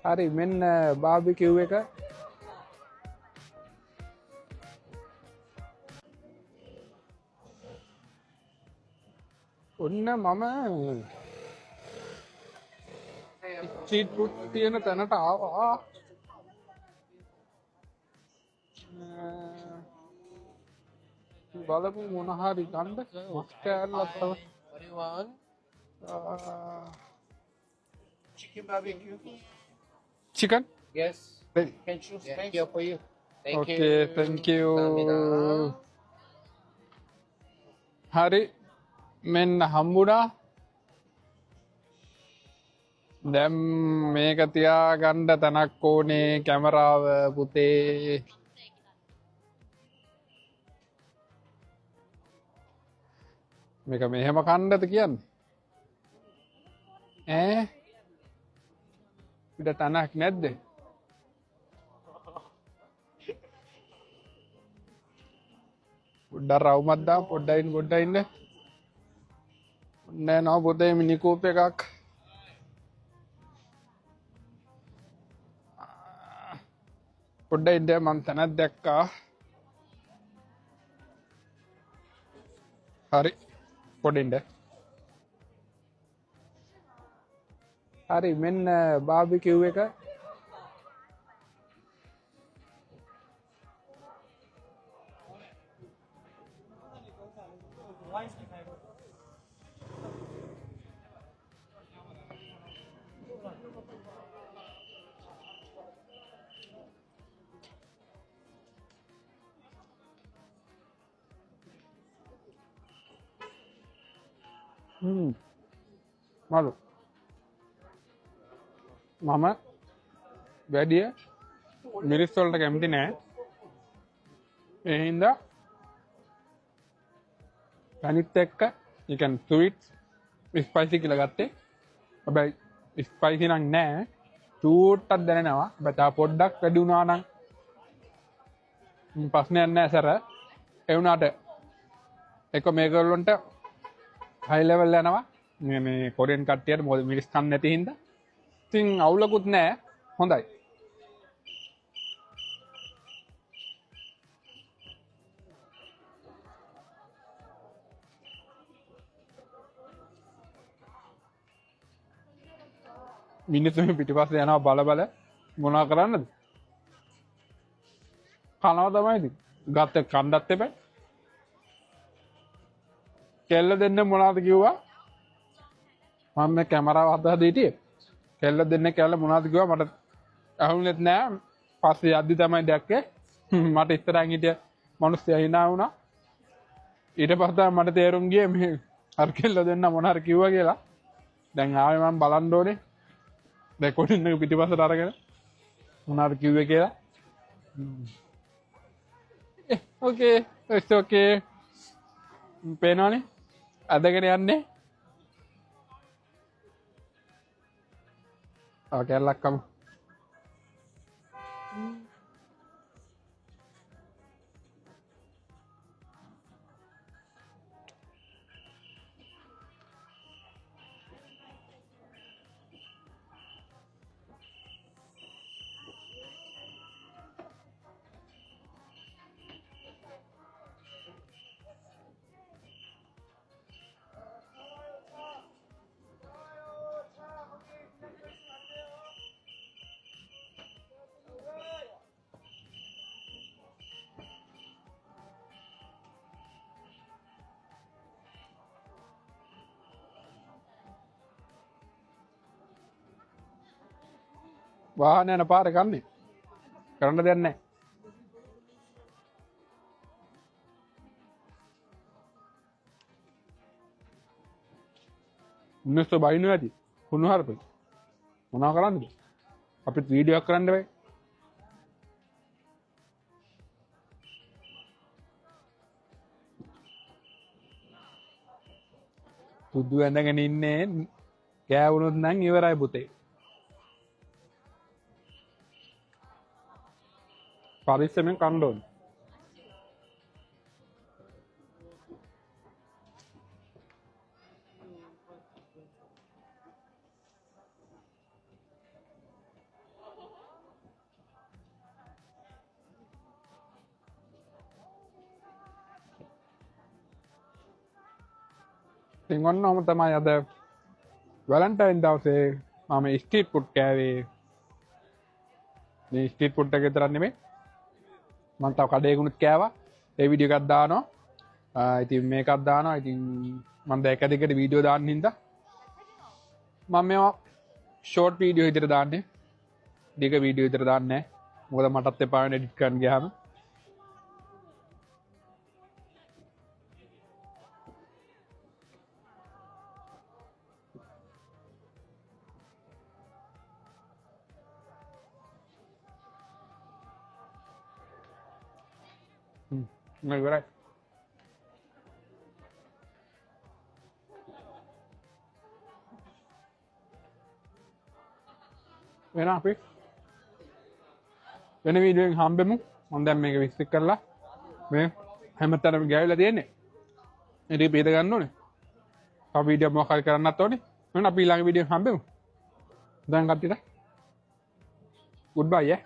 හරි මෙන්න බාබිකිව් එක ඔන්න මම ස්ට්‍රීට් ෆුඩ් තියෙන තැනට ආවා. බලමු මොන හරි ගන්න මස් කෑල්ලක් තමයි. What do you want? Chicken barbecue. Chicken? Yes. Then. Can choose here for you. Thank Okay, you. thank you. Samina. හරි මෙන්න හම්බුණා. දැන් මේක තියාගන්න තැනක් ඕනේ කැමරාව පුතේ. මේක මෙහෙම කන්නද කියන්නේ? ඉත තැනක් නැද්ද? පොඩ්ඩක් රවුමක් දාන්න පොඩ්ඩක් ඉන්න. නෑ නෝ පුතේ මිනි කූප් එකක්. පොඩ්ඩක් ඉන්න මම තැනක් දැක්කා. හරි පොඩ්ඩක් ඉන්න. හරි මෙන්න බාබිකිව් එක malu mama වැඩිය මිරිස් වලට කැමති නෑ ඒ හින්දා අනිත් එක්ක you can sweet spicy කියලා ගත්තේ හැබැයි spicy නම් නෑ චූට්ටක් දැනෙනවා හැබැයි තා පොඩ්ඩක් වැඩි වුණා නම් ප්‍රශ්නයක් නෑ සර ඒ වුණාට එක මේගොල්ලන්ට high level යනවා මේ කොරියන් කට්ටියට මොකද මිරිස් කන්න නැති හින්දා ඉතින් අවුලකුත් නෑ හොඳයි මිනිස්සු පිටිපස්සේ යනවා බල බල මොනවා කරන්නද කනවා තමයි ඉතින් ගත්ත කණ්ඩත් එපා කෙල්ල දෙන්න මොනවද කිව්වා මම මේ කැමරාව හදලා දීටියේ කෙල්ල දෙන්න කියලා මොනවද කිව්වා මට අහුනෙත් නෑ පස්සේ යද්දි තමයි දැක්කේ මට ඉස්සරහින් හිටිය මිනිස්සයා hina වුණා ඊට පස්සේ මට තේරුම් ගියේ මේ අර කෙල්ල දෙන්න මොන හරි කිව්වා කියලා දැන් ආවේ මම බලන්න ඕනේ රෙකෝඩින් එක පිටිපස්සට අරගෙන මොනවද කිව්වේ කියලා ඕකේ it's okay පේනවනේ අදගෙන යන්නේ කැල්ලක් කමු වාහන යන පාර කන්නේ කරන්න දෙයක් නැහැ මිනිස්සු බයිනෝ ඇති කුණු හරපේ මොනවා කරන්නද අපිට වීඩියෝ එකක් කරන්න බෑ සුදු ඇඳගෙන ඉන්නේ කෑවුනොත් නම් ඉවරයි පුතේ පරිස්සමෙන් කන්න ඕනේ ඉතින් ඔන්න ඔහම තමයි අද වැලන්ටයින් දවසේ මම ස්ට්‍රීට් ෆුඩ් කෑවේ. මේ ස්ට්‍රීට් ෆුඩ් එක විතරක් නෙමෙයි මම තව කඩේකුත් කෑවා. ඒ වීඩියෝ එකක් දානවා. ඉතින් මේකක් දානවා. ඉතින් මම දැන් එක දිගට වීඩියෝ දාන්න හින්දා මම මේවා ෂෝට් වීඩියෝ විතර දාන්නේ. දිග වීඩියෝ විතර දාන්නේ නැහැ. මොකද මටත් එපා වෙන එඩිට් කරන්න ගියාම. මේක ඉවරයි. වෙන අපි වෙන වීඩියෝ එකකින් හම්බෙමු. මම දැන් මේක විස්තර කරලා මේ හැමතැනම ගෑවිලා තියෙන්නේ. ඉතින් පිට ගන්න ඕනේ. තව වීඩියෝ මොකක් හරි කරන්නත් ඕනේ. එහෙනම් අපි ඊළඟ වීඩියෝ එකෙන් හම්බෙමු. දැන් කට්ටියට goodbye.